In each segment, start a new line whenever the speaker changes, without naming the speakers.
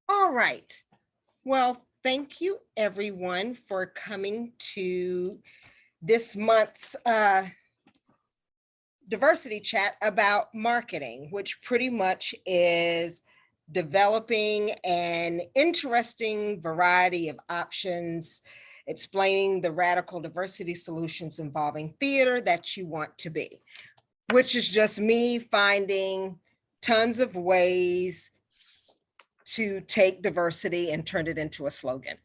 All right. Well, thank you everyone for coming to this month's diversity chat about marketing, which pretty much is developing an interesting variety of options, explaining the radical diversity solutions involving theater that you want to be, which is just me finding tons of ways to take diversity and turn it into a slogan.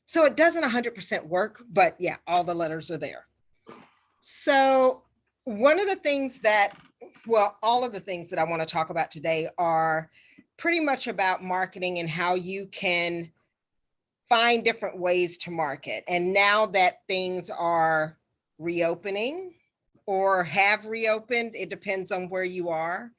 So it doesn't 100% work, but yeah, all the letters are there. So one of the things that, well, all of the things that I want to talk about today are pretty much about marketing and how you can find different ways to market. And now that things are reopening or have reopened, it depends on where you are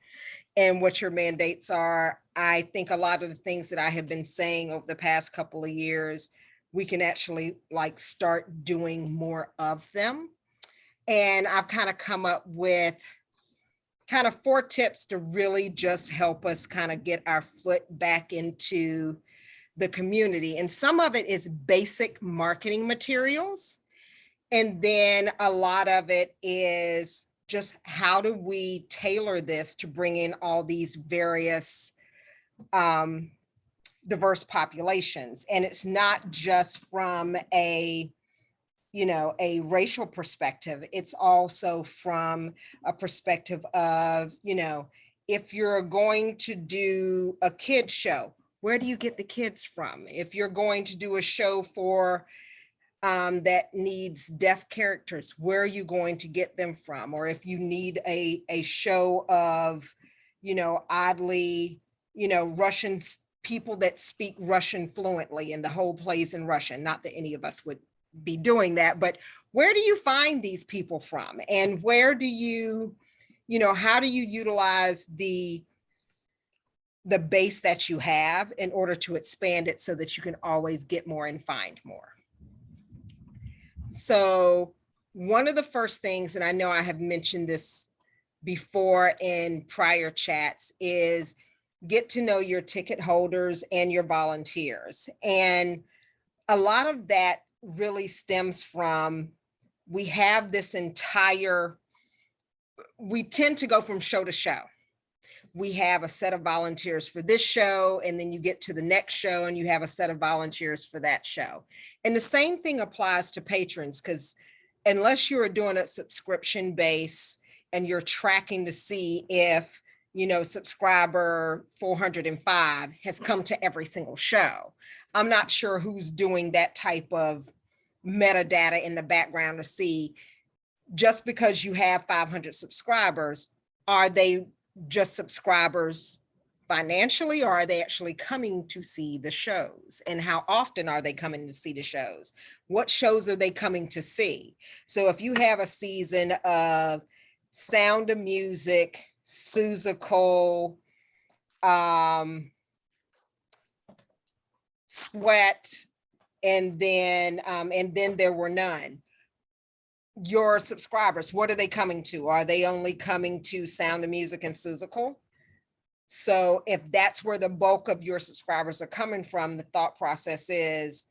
and what your mandates are. I think a lot of the things that I have been saying over the past couple of years, we can actually like start doing more of them. And I've kind of come up with kind of 4 tips to really just help us kind of get our foot back into the community. And some of it is basic marketing materials. And then a lot of it is just how do we tailor this to bring in all these various diverse populations. And it's not just from a racial perspective. It's also from a perspective of, if you're going to do a kid show, where do you get the kids from? If you're going to do a show for that needs deaf characters, where are you going to get them from? Or if you need a show of, oddly, Russian people that speak Russian fluently and the whole plays in Russian, not that any of us would be doing that, but where do you find these people from? And where do you, how do you utilize the base that you have in order to expand it so that you can always get more and find more? So one of the first things, and I know I have mentioned this before in prior chats, is get to know your ticket holders and your volunteers. And a lot of that really stems from, we have this we tend to go from show to show. We have a set of volunteers for this show, and then you get to the next show and you have a set of volunteers for that show. And the same thing applies to patrons, because unless you are doing a subscription base and you're tracking to see if, subscriber 405 has come to every single show, I'm not sure who's doing that type of metadata in the background to see, just because you have 500 subscribers, are they just subscribers financially, or are they actually coming to see the shows? And how often are they coming to see the shows? What shows are they coming to see? So if you have a season of Sound of Music, Seussical, Sweat, and then there were none, your subscribers, what are they coming to? Are they only coming to Sound of Music and Seussical? So if that's where the bulk of your subscribers are coming from, the thought process is,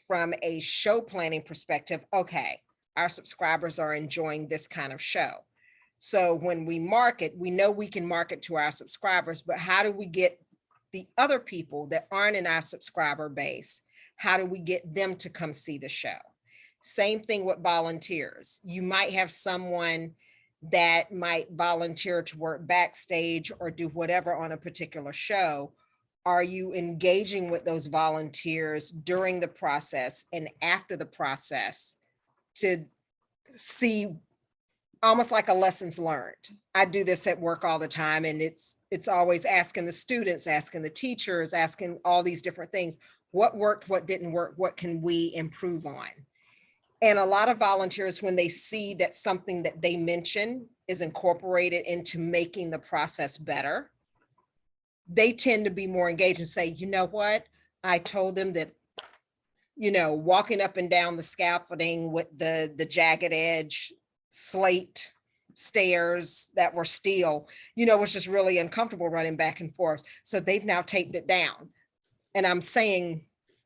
from a show planning perspective, okay, our subscribers are enjoying this kind of show. So when we market, we know we can market to our subscribers, but how do we get the other people that aren't in our subscriber base? How do we get them to come see the show? Same thing with volunteers. You might have someone that might volunteer to work backstage or do whatever on a particular show. Are you engaging with those volunteers during the process and after the process to see, almost like a lessons learned? I do this at work all the time, and it's always asking the students, asking the teachers, asking all these different things. What worked, what didn't work, what can we improve on? And a lot of volunteers, when they see that something that they mention is incorporated into making the process better, they tend to be more engaged and say, you know what, I told them that, walking up and down the scaffolding with the jagged edge slate stairs that were steel, was just really uncomfortable running back and forth. So they've now taped it down. and I'm saying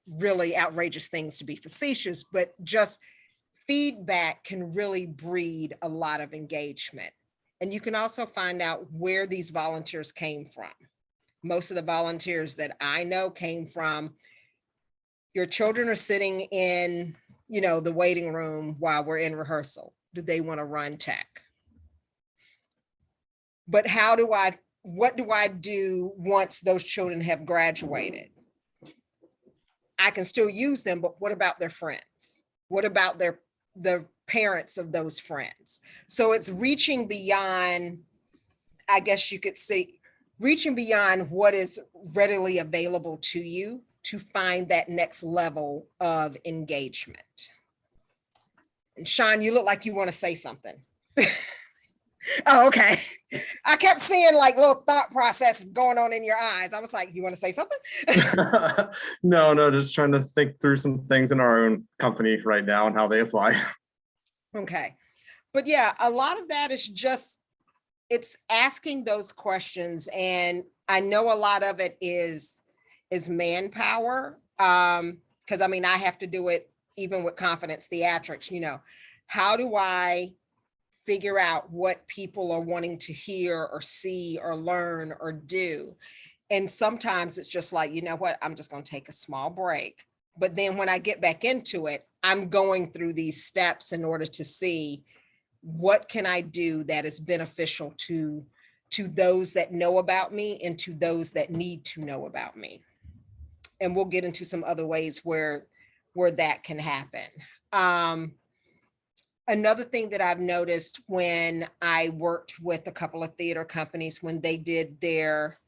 really outrageous things to be facetious, but just feedback can really breed a lot of engagement. And you can also find out where these volunteers came from. Most of the volunteers that I know came from, your children are sitting in, the waiting room while we're in rehearsal. Do they want to run tech? But what do I do once those children have graduated? I can still use them, but what about their friends? What about the parents of those friends? So it's reaching beyond, I guess you could say, reaching beyond what is readily available to you to find that next level of engagement. And Sean, you look like you want to say something. Oh, okay. I kept seeing like little thought processes going on in your eyes. I was like, you want to say something?
No, just trying to think through some things in our own company right now and how they apply.
Okay. But yeah, a lot of that is just, it's asking those questions. And I know a lot of it is manpower. Because I mean, I have to do it even with Confidence Theatrics, how do I figure out what people are wanting to hear or see or learn or do? And sometimes it's just like, you know what, I'm just going to take a small break. But then when I get back into it, I'm going through these steps in order to see what can I do that is beneficial to those that know about me and to those that need to know about me. And we'll get into some other ways where that can happen. Another thing that I've noticed when I worked with a couple of theater companies, when they did their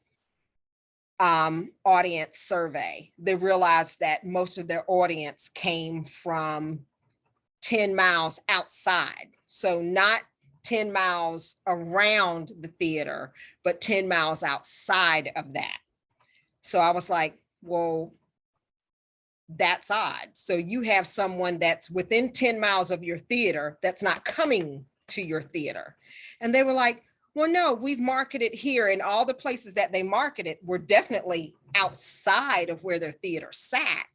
audience survey, they realized that most of their audience came from 10 miles outside. So not 10 miles around the theater, but 10 miles outside of that. So I was like, well, that's odd. So you have someone that's within 10 miles of your theater that's not coming to your theater. And they were like, well, no, we've marketed here, and all the places that they marketed were definitely outside of where their theater sat.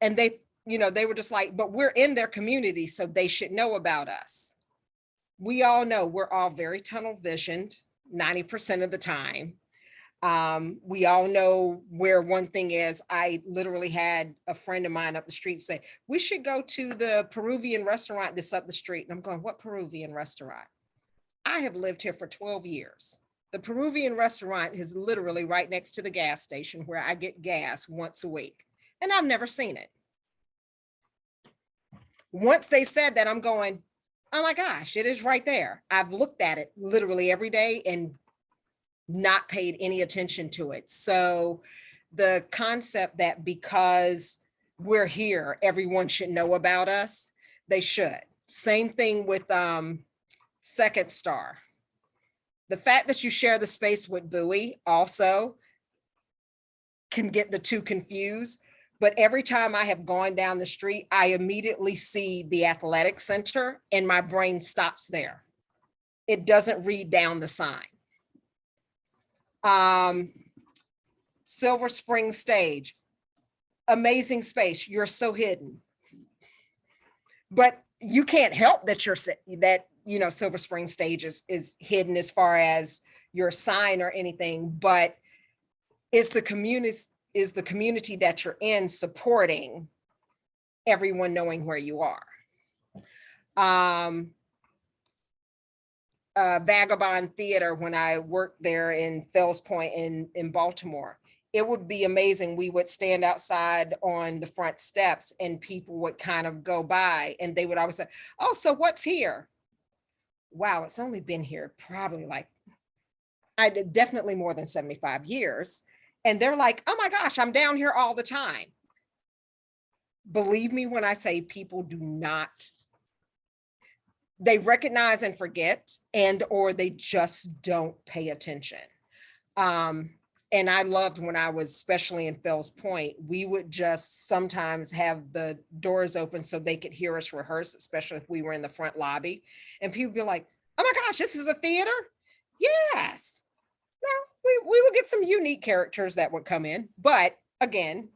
And they were just like, but we're in their community, so they should know about us. We all know we're all very tunnel visioned 90% of the time. We all know where one thing is. I literally had a friend of mine up the street say, we should go to the Peruvian restaurant that's up the street. And I'm going, what Peruvian restaurant? I have lived here for 12 years. The Peruvian restaurant is literally right next to the gas station where I get gas once a week. And I've never seen it. Once they said that, I'm going, oh my gosh, it is right there. I've looked at it literally every day and not paid any attention to it. So the concept that because we're here, everyone should know about us, they should. Same thing with Second Star. The fact that you share the space with Bowie also can get the two confused. But every time I have gone down the street, I immediately see the athletic center and my brain stops there. It doesn't read down the sign. Silver Spring Stage, amazing space. You're so hidden, but you can't help that Silver Spring Stage is hidden as far as your sign or anything. But is the community that you're in supporting everyone knowing where you are? Vagabond Theater, when I worked there in Fells Point in Baltimore, it would be amazing. We would stand outside on the front steps and people would kind of go by and they would always say, oh, so what's here? Wow, it's only been here probably definitely more than 75 years. And they're like, oh my gosh, I'm down here all the time. Believe me when I say people do not, they recognize and forget, or they just don't pay attention. And I loved when I was, especially in Fells Point, we would just sometimes have the doors open so they could hear us rehearse, especially if we were in the front lobby. And people would be like, oh my gosh, this is a theater? Yes. No, we would get some unique characters that would come in, but again,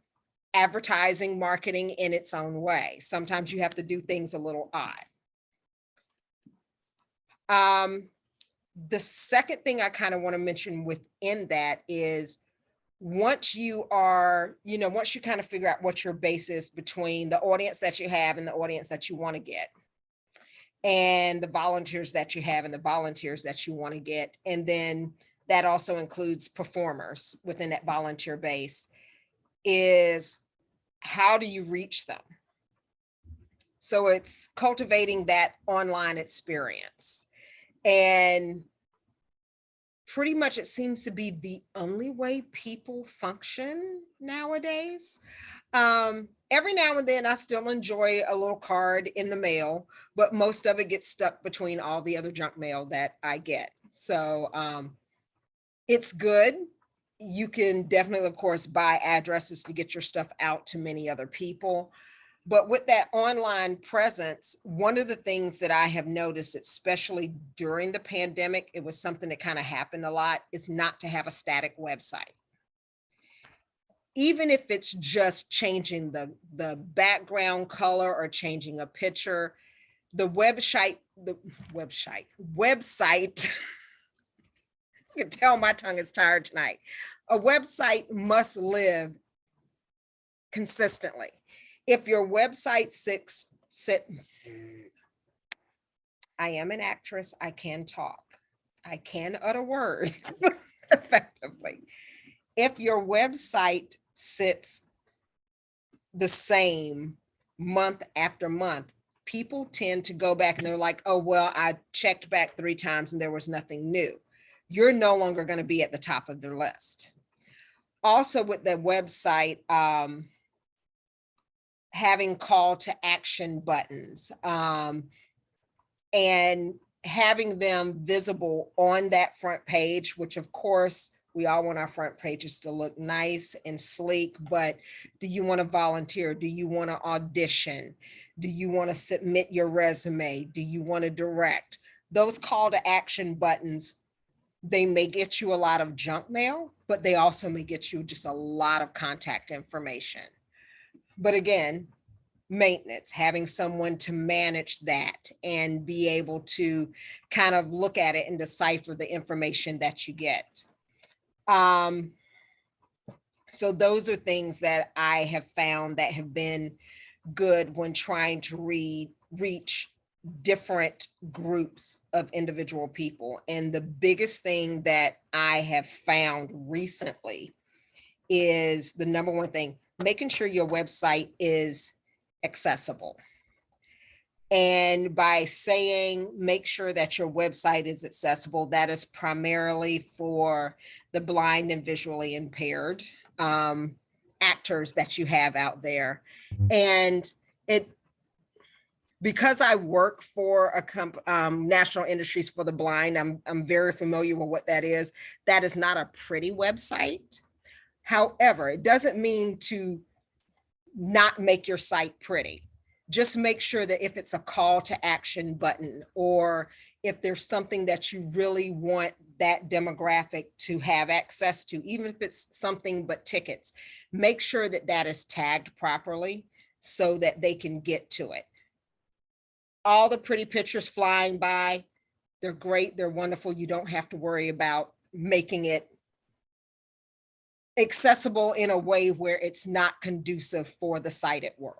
advertising, marketing in its own way. Sometimes you have to do things a little odd. The second thing I kind of want to mention within that is once you are, once you kind of figure out what your base is between the audience that you have and the audience that you want to get, and the volunteers that you have and the volunteers that you want to get, and then that also includes performers within that volunteer base, is how do you reach them? So it's cultivating that online experience. And pretty much it seems to be the only way people function nowadays. Every now and then I still enjoy a little card in the mail, but most of it gets stuck between all the other junk mail that I get. So it's good. You can definitely, of course, buy addresses to get your stuff out to many other people. But with that online presence, one of the things that I have noticed, especially during the pandemic, it was something that kind of happened a lot, is not to have a static website. Even if it's just changing the background color or changing a picture, the website, you can tell my tongue is tired tonight. A website must live consistently. If your website I am an actress, I can talk. I can utter words effectively. If your website sits the same month after month, people tend to go back and they're like, oh, well, I checked back 3 times and there was nothing new. You're no longer going to be at the top of their list. Also with the website, having call to action buttons and having them visible on that front page, which of course we all want our front pages to look nice and sleek, but do you want to volunteer? Do you want to audition? Do you want to submit your resume? Do you want to direct? Those call to action buttons, they may get you a lot of junk mail, but they also may get you just a lot of contact information. But again, maintenance, having someone to manage that and be able to kind of look at it and decipher the information that you get. So those are things that I have found that have been good when trying to reach different groups of individual people. And the biggest thing that I have found recently is the number one thing, making sure your website is accessible. And by saying, make sure that your website is accessible, that is primarily for the blind and visually impaired actors that you have out there. And because I work for a National Industries for the Blind, I'm very familiar with what that is. That is not a pretty website. However, it doesn't mean to not make your site pretty. Just make sure that if it's a call to action button, or if there's something that you really want that demographic to have access to, even if it's something but tickets, make sure that that is tagged properly so that they can get to it. All the pretty pictures flying by, they're great, they're wonderful. You don't have to worry about making it accessible in a way where it's not conducive for the sighted world.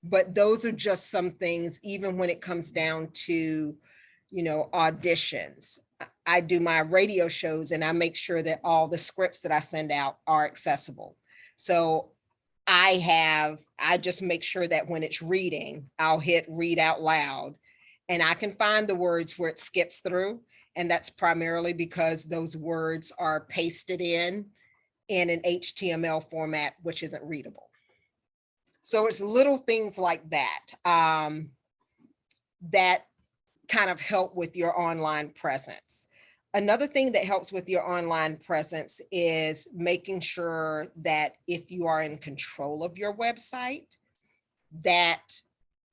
But those are just some things, even when it comes down to, auditions. I do my radio shows and I make sure that all the scripts that I send out are accessible. So I just make sure that when it's reading, I'll hit read out loud and I can find the words where it skips through. And that's primarily because those words are pasted in an HTML format, which isn't readable. So it's little things like that that kind of help with your online presence. Another thing that helps with your online presence is making sure that if you are in control of your website, that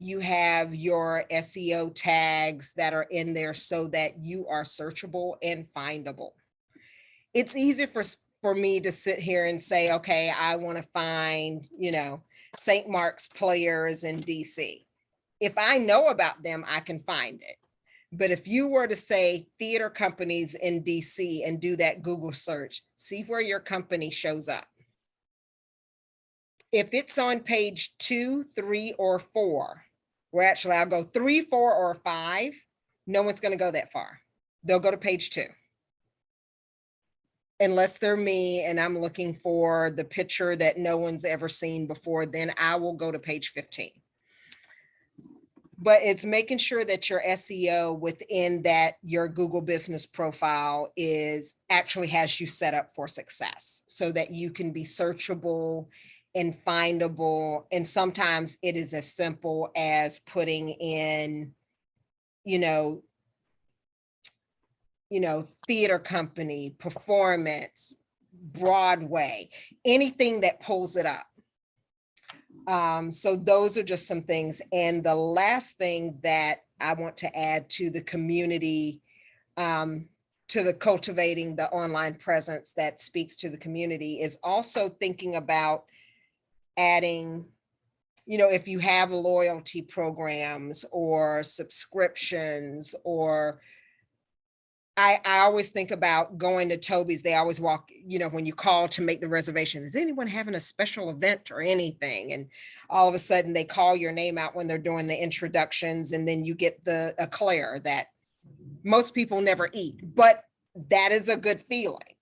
you have your SEO tags that are in there so that you are searchable and findable. It's easy for me to sit here and say, okay, I want to find, St. Mark's Players in DC. If I know about them, I can find it. But if you were to say theater companies in DC and do that Google search, see where your company shows up. If it's on page 2, 3, or 4, or actually I'll go 3, 4, or 5, no one's going to go that far. They'll go to page 2. Unless they're me and I'm looking for the picture that no one's ever seen before, then I will go to page 15. But it's making sure that your SEO within that your Google business profile is actually has you set up for success so that you can be searchable and findable. And sometimes it is as simple as putting in, theater company, performance, Broadway, anything that pulls it up. So those are just some things. And the last thing that I want to add to the community, to the cultivating the online presence that speaks to the community, is also thinking about adding, if you have loyalty programs or subscriptions, or I always think about going to Toby's. They always walk, when you call to make the reservation, is anyone having a special event or anything? And all of a sudden they call your name out when they're doing the introductions. And then you get the eclair that most people never eat, but that is a good feeling.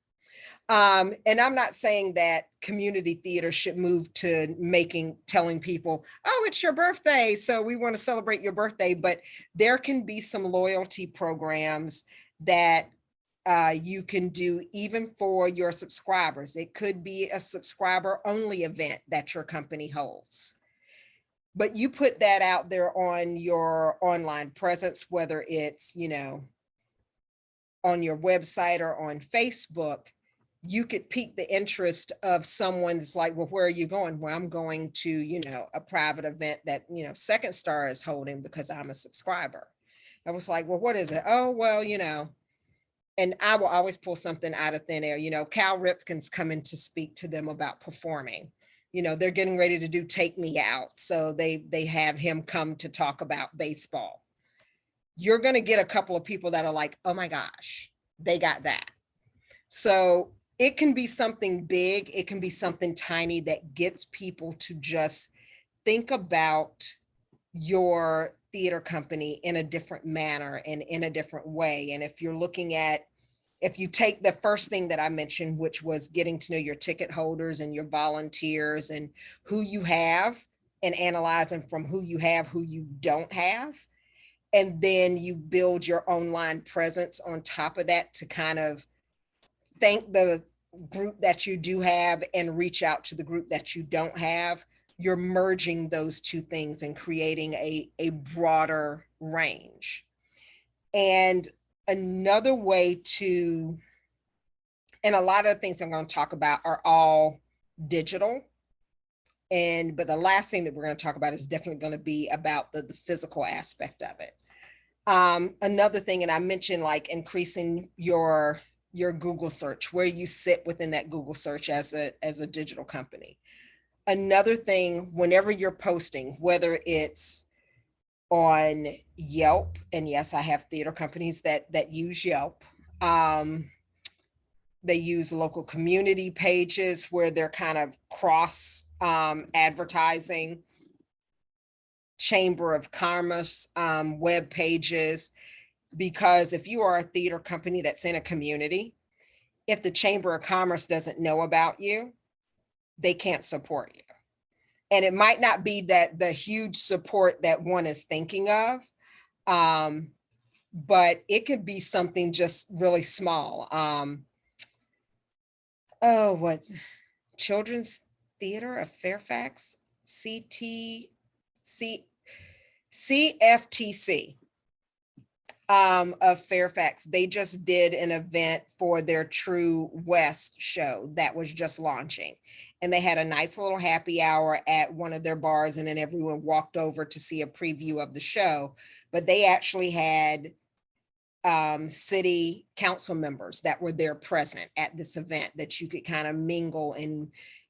And I'm not saying that community theater should move to telling people, oh, it's your birthday, so we want to celebrate your birthday. But there can be some loyalty programs that you can do even for your subscribers. It could be a subscriber only event that your company holds. But you put that out there on your online presence, whether it's, on your website or on Facebook. You could pique the interest of someone that's like, well, where are you going? Well, I'm going to, a private event that, Second Star is holding because I'm a subscriber. I was like, well, what is it? Oh, well, and I will always pull something out of thin air. Cal Ripken's coming to speak to them about performing. They're getting ready to do Take Me Out. So they have him come to talk about baseball. You're going to get a couple of people that are like, oh my gosh, they got that. So it can be something big. It can be something tiny that gets people to just think about your theater company in a different manner and in a different way. And if you take the first thing that I mentioned, which was getting to know your ticket holders and your volunteers and who you have, and analyzing from who you have, who you don't have. And then you build your online presence on top of that to kind of thank the group that you do have and reach out to the group that you don't have. You're merging those two things and creating a broader range. And another way to, and a lot of the things I'm going to talk about are all digital. But the last thing that we're going to talk about is definitely going to be about the physical aspect of it. Another thing, and I mentioned like increasing your Google search, where you sit within that Google search as a digital company. Another thing, whenever you're posting, whether it's on Yelp, and yes, I have theater companies that use Yelp. They use local community pages where they're kind of cross advertising, Chamber of Commerce web pages. Because if you are a theater company that's in a community, if the Chamber of Commerce doesn't know about you, they can't support you. And it might not be that the huge support that one is thinking of, but it could be something just really small. What's Children's Theater of Fairfax, CFTC. Of Fairfax. They just did an event for their True West show that was just launching. And they had a nice little happy hour at one of their bars, and then everyone walked over to see a preview of the show. But they actually had city council members that were there present at this event that you could kind of mingle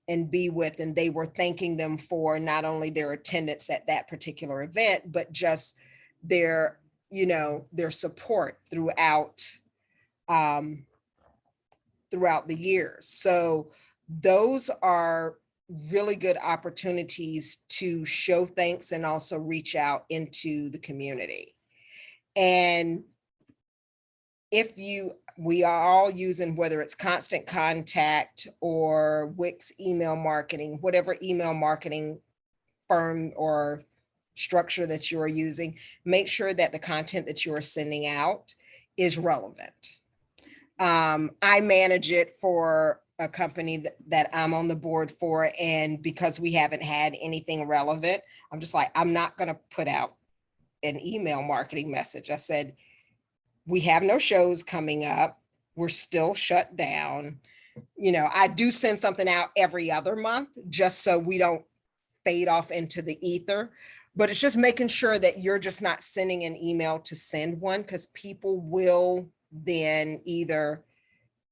and be with. And they were thanking them for not only their attendance at that particular event, but just their, their support throughout the years. So those are really good opportunities to show thanks and also reach out into the community. And we are all using, whether it's Constant Contact or Wix email marketing, whatever email marketing firm or structure that you are using, make sure that the content that you are sending out is relevant. I manage it for a company that I'm on the board for. And because we haven't had anything relevant, I'm just like, I'm not going to put out an email marketing message. I said, we have no shows coming up. We're still shut down. I do send something out every other month just so we don't fade off into the ether. But it's just making sure that you're just not sending an email to send one, because people will then either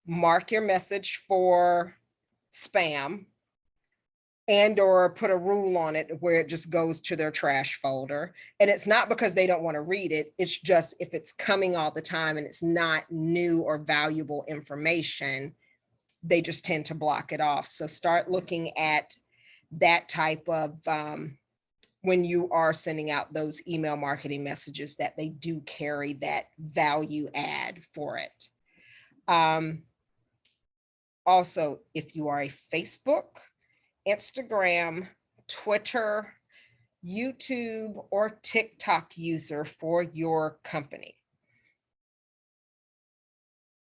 mark your message for spam and or put a rule on it where it just goes to their trash folder. And it's not because they don't want to read it. It's just if it's coming all the time and it's not new or valuable information, they just tend to block it off. So start looking at that type of, when you are sending out those email marketing messages, that they do carry that value add for it. Also, if you are a Facebook, Instagram, Twitter, YouTube, or TikTok user for your company,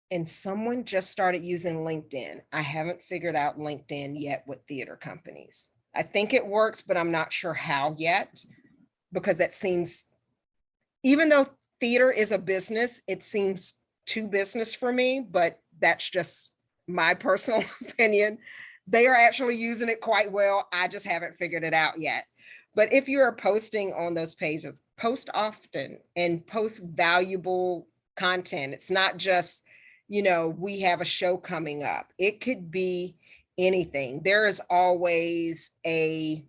and someone just started using LinkedIn. I haven't figured out LinkedIn yet with theater companies. I think it works, but I'm not sure how yet, because that seems, even though theater is a business, it seems too business for me, but that's just my personal opinion. They are actually using it quite well. I just haven't figured it out yet. But if you are posting on those pages, post often and post valuable content. It's not just, we have a show coming up. It could be anything. There is always a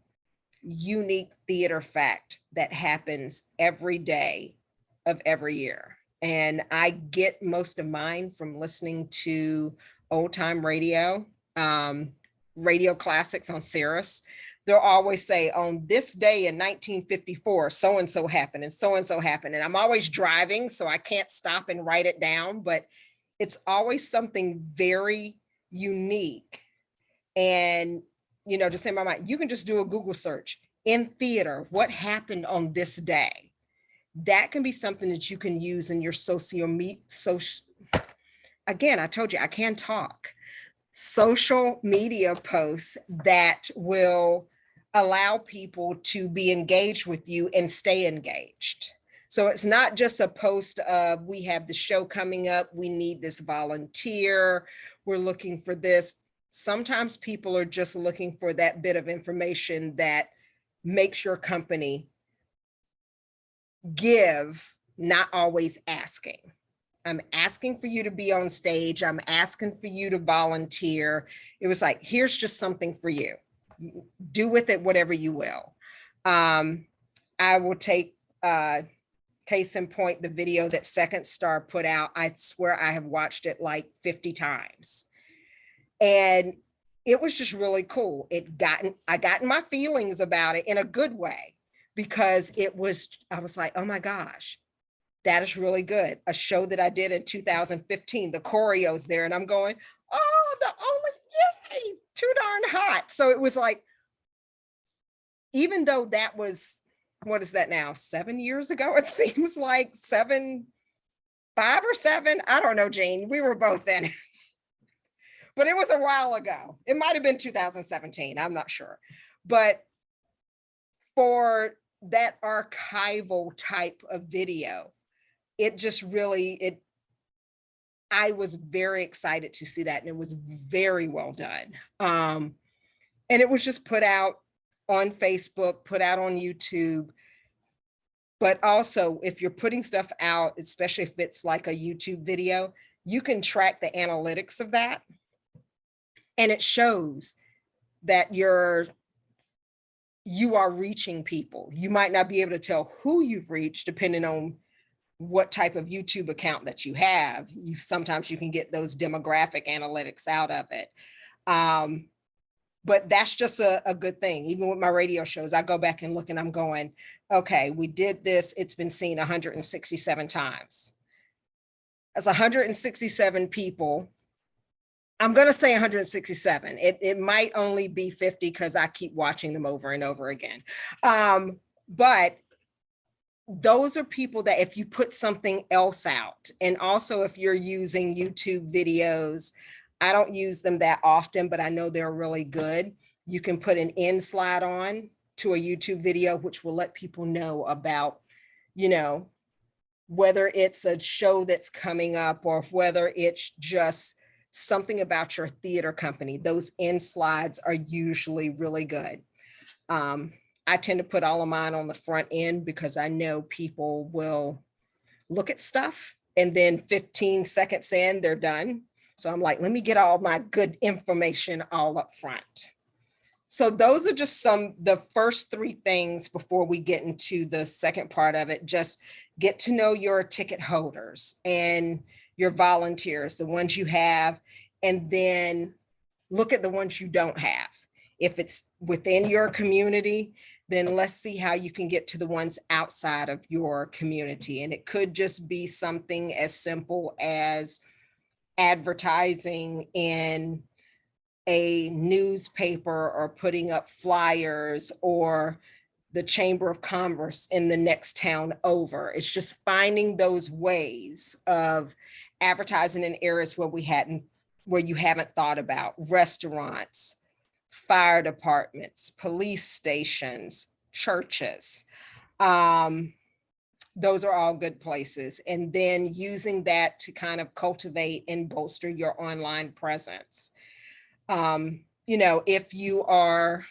unique theater fact that happens every day of every year. And I get most of mine from listening to old time radio, radio classics on Sirius. They'll always say, on this day in 1954, so-and-so happened and so-and-so happened. And I'm always driving, so I can't stop and write it down, but it's always something very unique. And, just in my mind, you can just do a Google search in theater, what happened on this day? That can be something that you can use in your again, I told you, I can talk. Social media posts that will allow people to be engaged with you and stay engaged. So it's not just a post of, we have the show coming up, we need this volunteer, we're looking for this. Sometimes people are just looking for that bit of information that makes your company give, not always asking. I'm asking for you to be on stage. I'm asking for you to volunteer. It was like, here's just something for you. Do with it whatever you will. I will take case in point, the video that Second Star put out. I swear I have watched it like 50 times. And it was just really cool. I got in my feelings about it in a good way, because I was like, oh my gosh, that is really good. A show that I did in 2015, the choreo's there, and I'm going, oh, yay, too darn hot. So it was like, even though that was, what is that now, 7 years ago? It seems like 5 or 7. I don't know, Jean. We were both in it. But it was a while ago. It might have been 2017. I'm not sure. But for that archival type of video, it just really, I was very excited to see that. And it was very well done. And it was just put out on Facebook, put out on YouTube. But also, if you're putting stuff out, especially if it's like a YouTube video, you can track the analytics of that. And it shows that you are reaching people. You might not be able to tell who you've reached depending on what type of YouTube account that you have. Sometimes you can get those demographic analytics out of it. But that's just a good thing. Even with my radio shows, I go back and look and I'm going, okay, we did this. It's been seen 167 times. That's 167 people. I'm going to say 167. It might only be 50 because I keep watching them over and over again. But those are people that if you put something else out, and also if you're using YouTube videos, I don't use them that often, but I know they're really good. You can put an end slide on to a YouTube video, which will let people know about, whether it's a show that's coming up or whether it's just something about your theater company. Those end slides are usually really good. I tend to put all of mine on the front end because I know people will look at stuff and then 15 seconds in, they're done. So I'm like, let me get all my good information all up front. So those are just the first three things before we get into the second part of it. Just get to know your ticket holders and your volunteers, the ones you have, and then look at the ones you don't have. If it's within your community, then let's see how you can get to the ones outside of your community. And it could just be something as simple as advertising in a newspaper or putting up flyers or the Chamber of Commerce in the next town over. It's just finding those ways of advertising in areas where you haven't thought about: restaurants, fire departments, police stations, churches. Those are all good places. And then using that to kind of cultivate and bolster your online presence. If you are,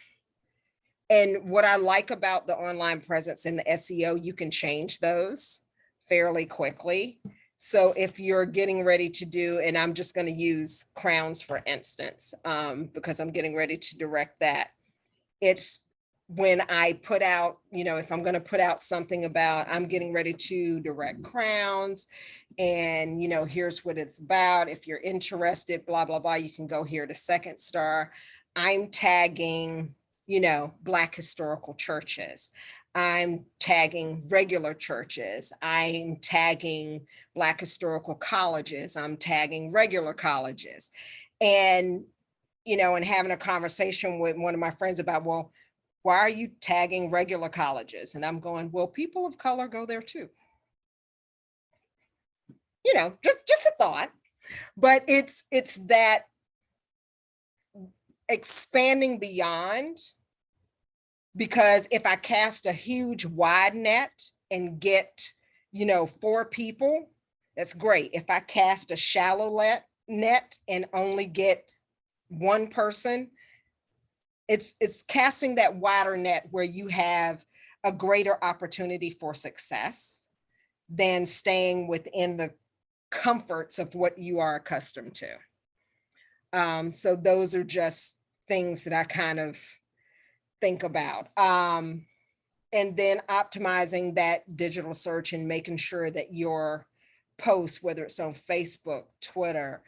and what I like about the online presence and the SEO, you can change those fairly quickly. So if you're getting ready to do, and I'm just going to use crowns for instance, because I'm getting ready to direct that. It's when I put out, if I'm going to put out something about, I'm getting ready to direct crowns and, here's what it's about. If you're interested, blah, blah, blah, you can go here to Second Star. I'm tagging, Black historical churches. I'm tagging regular churches. I'm tagging Black historical colleges. I'm tagging regular colleges. And, and having a conversation with one of my friends about, well, why are you tagging regular colleges? And I'm going, well, people of color go there too. Just a thought. But it's that expanding beyond, because if I cast a huge wide net and get, 4 people, that's great. If I cast a shallow net and only get 1 person, it's casting that wider net where you have a greater opportunity for success than staying within the comforts of what you are accustomed to. So those are just things that I kind of think about. And then optimizing that digital search and making sure that your posts, whether it's on Facebook, Twitter,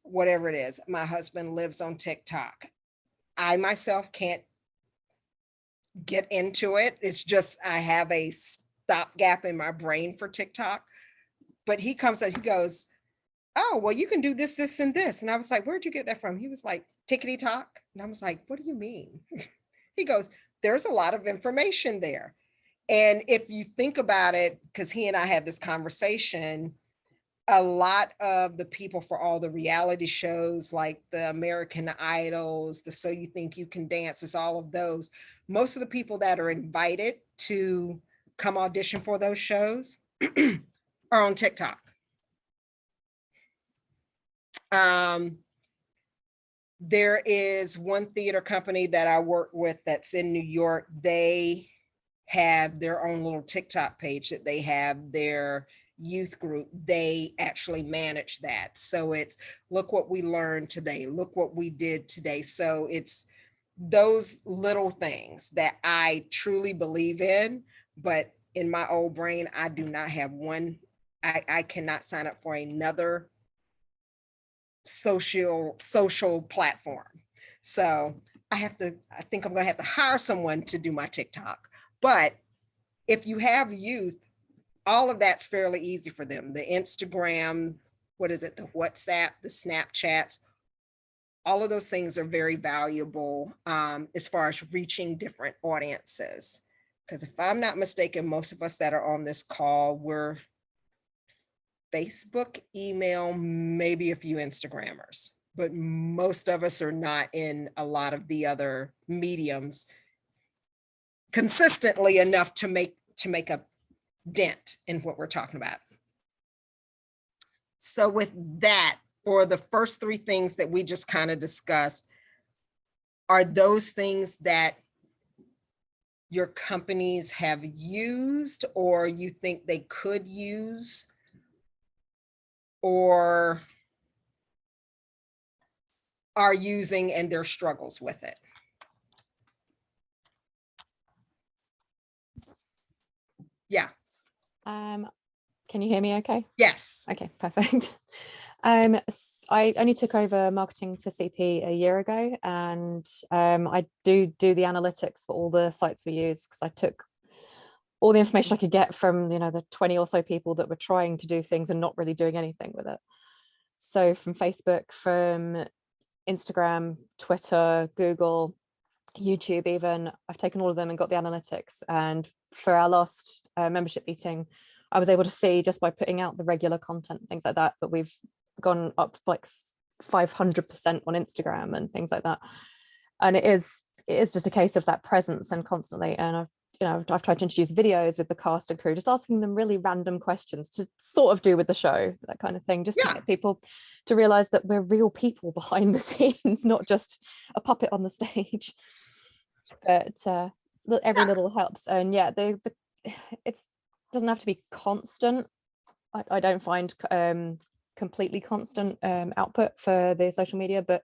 whatever it is. My husband lives on TikTok. I myself can't get into it. It's just, I have a stopgap in my brain for TikTok. But he comes and he goes, oh, well, you can do this, this, and this. And I was like, where'd you get that from? He was like, Tickety Talk. And I was like, what do you mean? He goes, there's a lot of information there. And if you think about it, because he and I had this conversation, a lot of the people for all the reality shows like the American Idols, the So You Think You Can Dance, is all of those. Most of the people that are invited to come audition for those shows are on TikTok. There is one theater company that I work with that's in New York. They have their own little TikTok page, that they have their youth group, they actually manage that. So it's, look what we learned today, look what we did today. So it's those little things that I truly believe in, but in my old brain, I do not have one. I cannot sign up for another social platform. So I think I'm gonna have to hire someone to do my TikTok. But if you have youth, all of that's fairly easy for them. The Instagram, what is it, the WhatsApp, the Snapchats, all of those things are very valuable as far as reaching different audiences. Because if I'm not mistaken, most of us that are on this call, we're Facebook, email, maybe a few Instagrammers, but most of us are not in a lot of the other mediums consistently enough to make a dent in what we're talking about. So with that, for the first three things that we just kind of discussed, are those things that your companies have used or you think they could use, or are using and their struggles with it? Yeah.
Can you hear me okay?
Yes.
Okay, perfect. I only took over marketing for CP a year ago, and I do the analytics for all the sites we use, because I took all the information I could get from, the 20 or so people that were trying to do things and not really doing anything with it. So from Facebook, from Instagram, Twitter, Google, YouTube even, I've taken all of them and got the analytics. And for our last membership meeting, I was able to see, just by putting out the regular content, things like that we've gone up like 500% on Instagram and things like that. And it is just a case of that presence and constantly. And I've tried to introduce videos with the cast and crew, just asking them really random questions to sort of do with the show, that kind of thing, just to get people to realize that we're real people behind the scenes, not just a puppet on the stage. But every little helps. And it doesn't have to be constant. I don't find completely constant output for the social media, but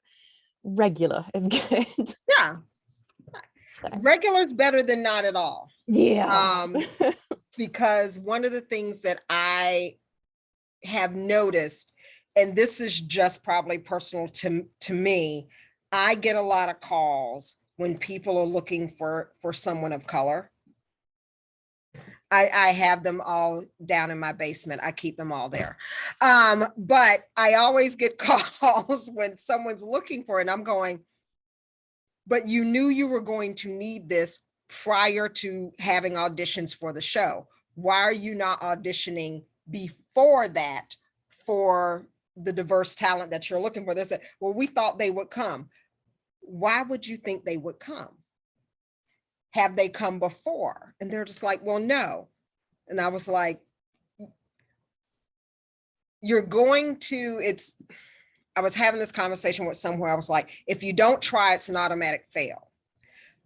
regular is good.
Yeah. Regular is better than not at all.
Yeah.
Because one of the things that I have noticed, and this is just probably personal to me, I get a lot of calls when people are looking for someone of color. I have them all down in my basement. I keep them all there. But I always get calls when someone's looking for it, and I'm going, but you knew you were going to need this prior to having auditions for the show. Why are you not auditioning before that for the diverse talent that you're looking for? They said, well, we thought they would come. Why would you think they would come? Have they come before? And they're just like, well, no. And I was like, I was having this conversation with someone. I was like, if you don't try, it's an automatic fail.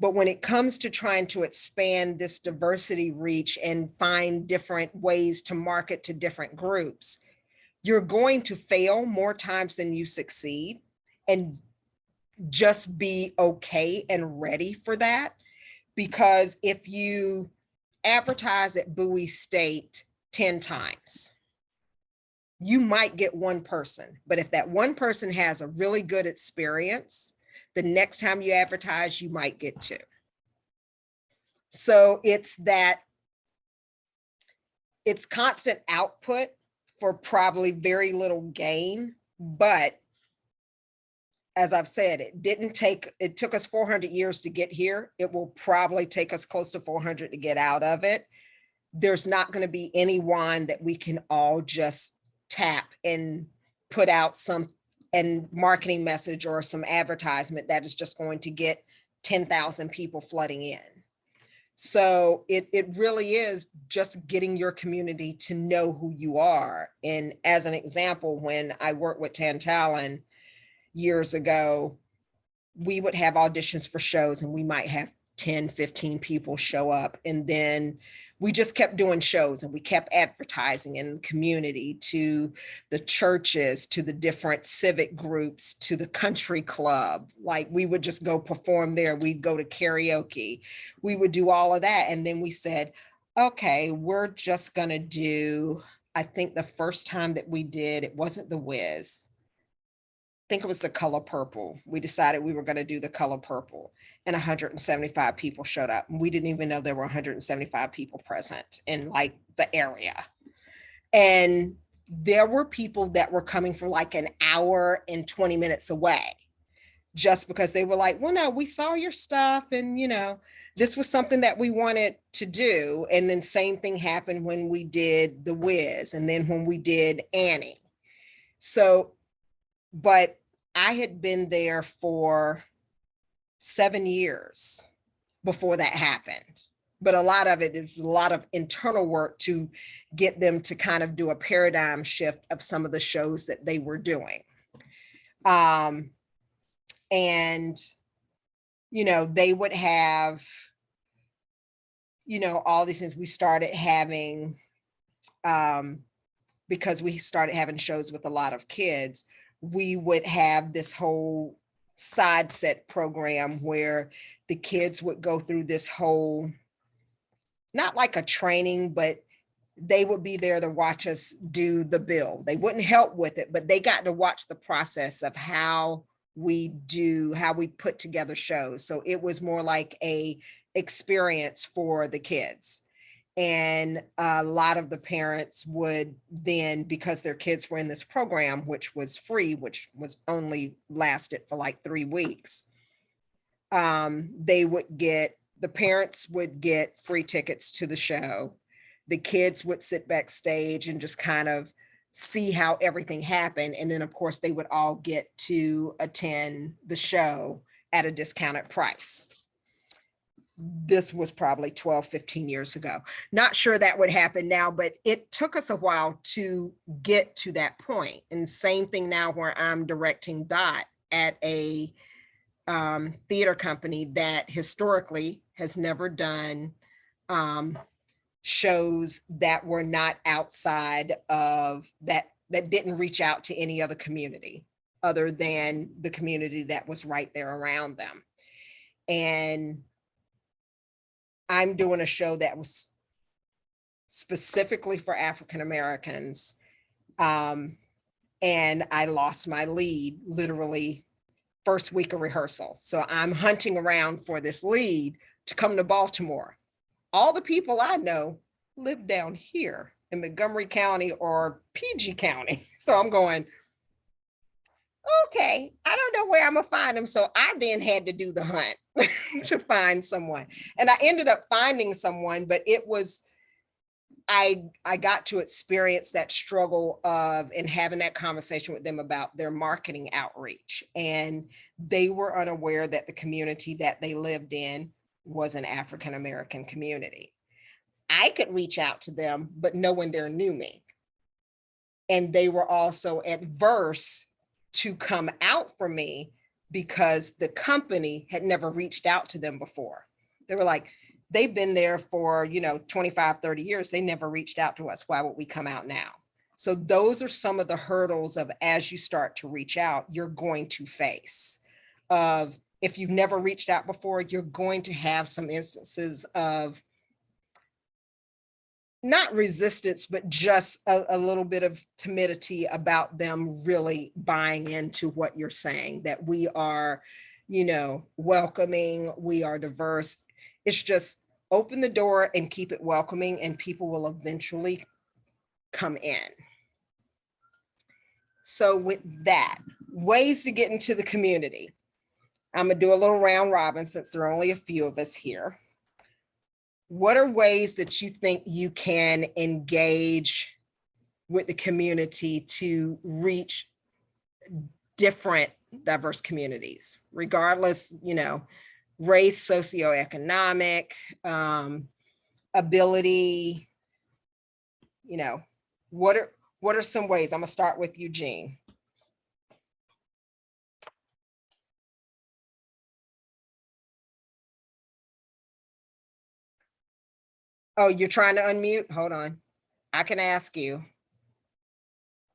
But when it comes to trying to expand this diversity reach and find different ways to market to different groups, you're going to fail more times than you succeed. And just be okay and ready for that. Because if you advertise at Bowie State 10 times, you might get one person. But if that one person has a really good experience, the next time you advertise, you might get two. So it's constant output for probably very little gain. But as I've said, it took us 400 years to get here. It will probably take us close to 400 to get out of it. There's not going to be any wand that we can all just tap and put out some marketing message or some advertisement that is just going to get 10,000 people flooding in. So it really is just getting your community to know who you are. And as an example, when I worked with Tantalon years ago, we would have auditions for shows and we might have 10, 15 people show up. And then we just kept doing shows, and we kept advertising in the community, to the churches, to the different civic groups, to the country club. Like, we would just go perform there. We'd go to karaoke. We would do all of that. And then we said, okay, we're just going to do, I think the first time that we did, it wasn't the Wiz. I think it was the Color Purple. We decided we were going to do the Color Purple, and 175 people showed up. And we didn't even know there were 175 people present in like the area. And there were people that were coming from like an hour and 20 minutes away, just because they were like, well, no, we saw your stuff, and this was something that we wanted to do. And then same thing happened when we did the Wiz, and then when we did Annie. So, but I had been there for 7 years before that happened. But a lot of it is a lot of internal work to get them to kind of do a paradigm shift of some of the shows that they were doing. And, they would have, all these things. We started having, because we started having shows with a lot of kids, we would have this whole side set program where the kids would go through this whole, not like a training, but they would be there to watch us do the bill. They wouldn't help with it, but they got to watch the process of how we put together shows. So it was more like a experience for the kids. And a lot of the parents would then, because their kids were in this program, which was free, which was only lasted for like 3 weeks, the parents would get free tickets to the show. The kids would sit backstage and just kind of see how everything happened. And then of course they would all get to attend the show at a discounted price. This was probably 12, 15 years ago. Not sure that would happen now, but it took us a while to get to that point. And same thing now, where I'm directing Dot at a theater company that historically has never done shows that were not outside of that didn't reach out to any other community other than the community that was right there around them. And I'm doing a show that was specifically for African Americans. And I lost my lead literally first week of rehearsal. So I'm hunting around for this lead to come to Baltimore. All the people I know live down here in Montgomery County or PG County. So I'm going, okay, I don't know where I'm gonna find them. So I then had to do the hunt to find someone. And I ended up finding someone, but it was, I got to experience that struggle of, and having that conversation with them about their marketing outreach. And they were unaware that the community that they lived in was an African-American community. I could reach out to them, but no one there knew me. And they were also adverse to come out for me because the company had never reached out to them before. They were like, they've been there for, 25, 30 years. They never reached out to us. Why would we come out now? So those are some of the hurdles of, as you start to reach out, you're going to face. Of, if you've never reached out before, you're going to have some instances of not resistance, but just a little bit of timidity about them really buying into what you're saying, that we are, welcoming, we are diverse. It's just open the door and keep it welcoming, and people will eventually come in. So with that, ways to get into the community. I'm gonna do a little round robin since there are only a few of us here. What are ways that you think you can engage with the community to reach different diverse communities, regardless, race, socioeconomic, ability, what are some ways? I'm gonna start with Eugene. Oh, you're trying to unmute? Hold on. I can ask you.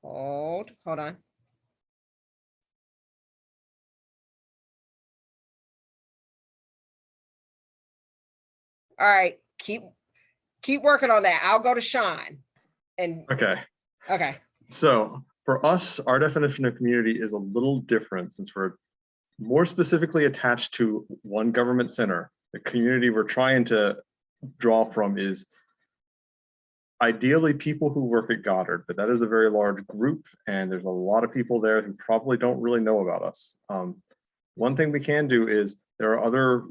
Hold on. All right, keep working on that. I'll go to Sean. And
Okay.
okay.
So for us, our definition of community is a little different since we're more specifically attached to one government center. The community we're trying to draw from is ideally people who work at Goddard, but that is a very large group and there's a lot of people there who probably don't really know about us. One thing we can do is there are other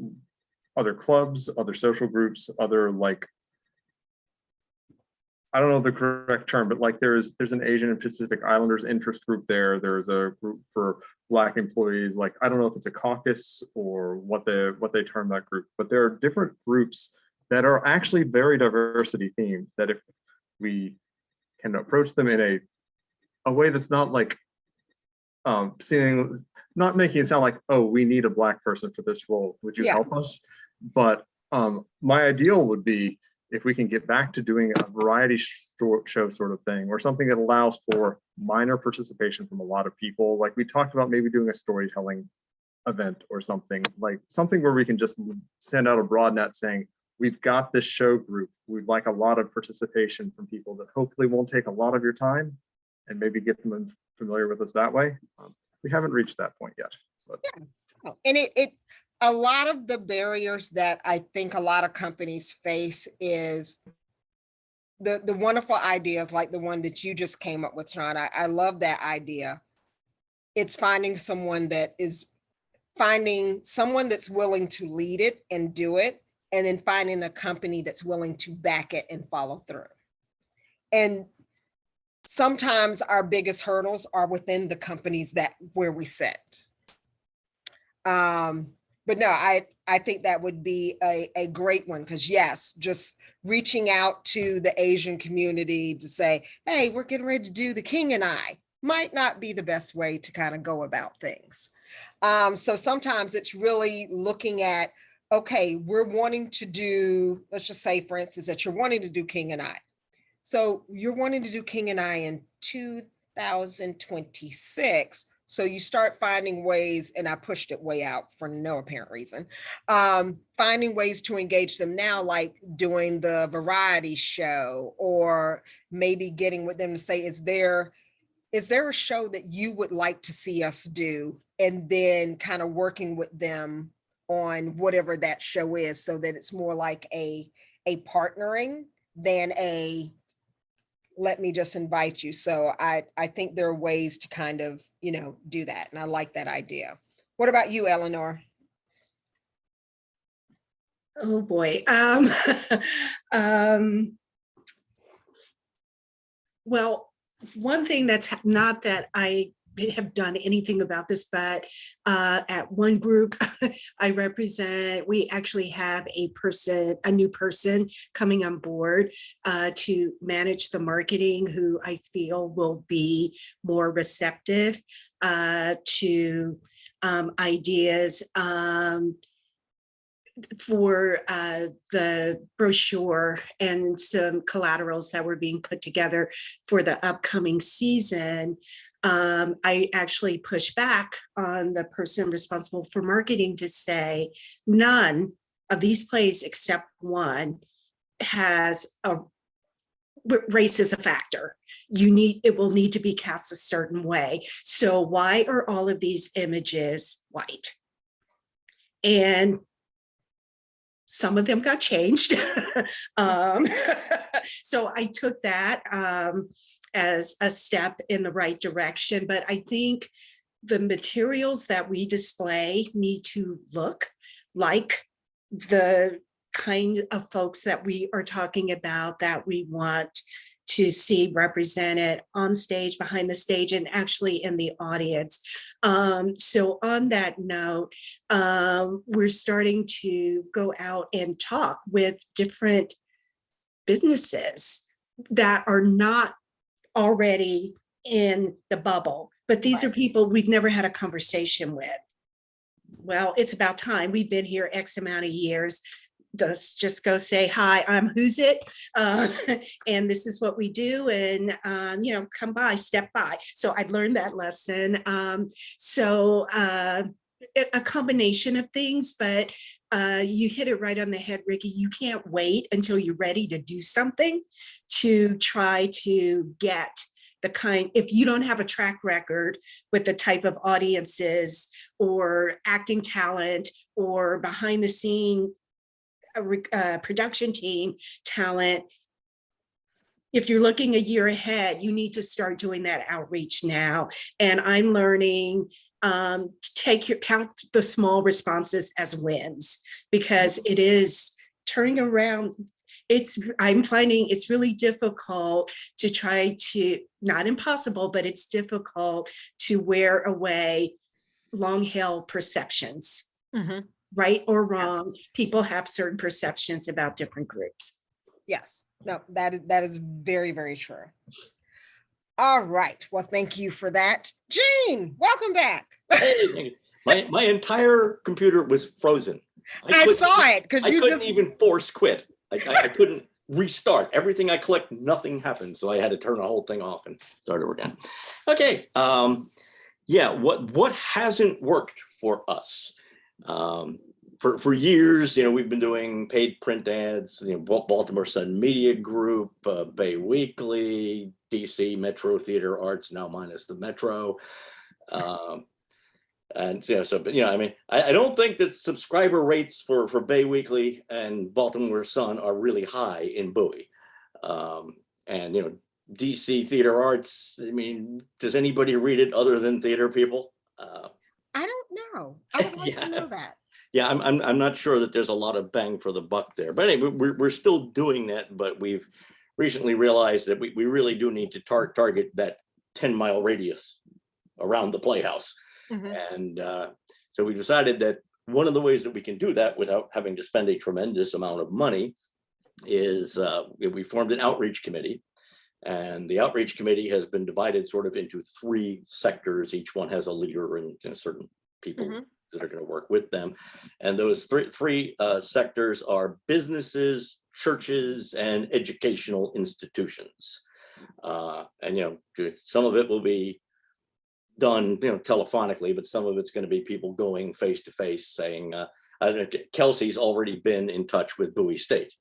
clubs, other social groups, other like, I don't know the correct term, but like there's an Asian and Pacific Islanders interest group there. There's a group for Black employees. Like, I don't know if it's a caucus or what they term that group, but there are different groups that are actually very diversity themed that if we can approach them in a way that's not like not making it sound like, oh, we need a Black person for this role. Would you help us? But my ideal would be if we can get back to doing a variety show sort of thing, or something that allows for minor participation from a lot of people. Like we talked about maybe doing a storytelling event or something, like something where we can just send out a broad net saying, we've got this show group. We'd like a lot of participation from people that hopefully won't take a lot of your time and maybe get them familiar with us that way. We haven't reached that point yet. But.
Yeah. And it a lot of the barriers that I think a lot of companies face is the wonderful ideas like the one that you just came up with, Sean. I love that idea. It's finding someone that's willing to lead it and do it, and then finding a company that's willing to back it and follow through. And sometimes our biggest hurdles are within the companies where we sit. But no, I think that would be a great one because yes, just reaching out to the Asian community to say, hey, we're getting ready to do The King and I might not be the best way to kind of go about things. So sometimes it's really looking at, okay, we're wanting to do, let's just say, for instance, that you're wanting to do King and I. So you're wanting to do King and I in 2026. So you start finding ways, and I pushed it way out for no apparent reason, finding ways to engage them now, like doing the variety show, or maybe getting with them to say, is there a show that you would like to see us do? And then kind of working with them on whatever that show is so that it's more like a partnering than a let me just invite you. So I think there are ways to kind of, do that. And I like that idea. What about you, Eleanor?
Oh boy. Well, one thing that's not that I have done anything about this, but at one group I represent, we actually have a new person coming on board to manage the marketing, who I feel will be more receptive to ideas for the brochure and some collaterals that were being put together for the upcoming season. I actually pushed back on the person responsible for marketing to say none of these plays except one has race as a factor. It will need to be cast a certain way. So why are all of these images white? And some of them got changed. So I took that as a step in the right direction. But I think the materials that we display need to look like the kind of folks that we are talking about, that we want to see represented on stage, behind the stage, and actually in the audience. So on that note, we're starting to go out and talk with different businesses that are not already in the bubble, but these are people we've never had a conversation with. Well, it's about time. We've been here X amount of years. just go say, hi, I'm Who's It, and this is what we do, and come by, step by. So I learned that lesson. A combination of things, but you hit it right on the head, Rikki. You can't wait until you're ready to do something to try to get if you don't have a track record with the type of audiences or acting talent or behind the scene production team talent, if you're looking a year ahead, you need to start doing that outreach now. And I'm learning count the small responses as wins, because it is turning around. I'm finding it's really difficult to try to, not impossible, but it's difficult to wear away long-held perceptions.
Mhm.
Right or wrong, people have certain perceptions about different groups.
Yes, no, that is very, very true. All right, well, thank you for that. Gene, welcome back.
Hey, my entire computer was frozen.
I saw it because
I
you
couldn't
just
even force quit. I couldn't restart. Everything I clicked, nothing happened. So I had to turn the whole thing off and start over again. Okay. Yeah, what hasn't worked for us? For years, we've been doing paid print ads, Baltimore Sun Media Group, Bay Weekly, DC Metro Theater Arts, now minus the Metro. And I don't think that subscriber rates for Bay Weekly and Baltimore Sun are really high in Bowie. And DC Theater Arts, does anybody read it other than theater people?
I don't know. I would like to know that.
Yeah, I'm not sure that there's a lot of bang for the buck there. But anyway, we're still doing that, but we've recently realized that we really do need to target that 10-mile radius around the Playhouse.
Mhm.
And so we decided that one of the ways that we can do that without having to spend a tremendous amount of money is we formed an outreach committee. And the outreach committee has been divided sort of into 3 sectors. Each one has a leader and certain people that are going to work with them. And those three sectors are businesses, churches, and educational institutions. And some of it will be done telephonically, but some of it's going to be people going face to face saying, Kelsey's already been in touch with Bowie State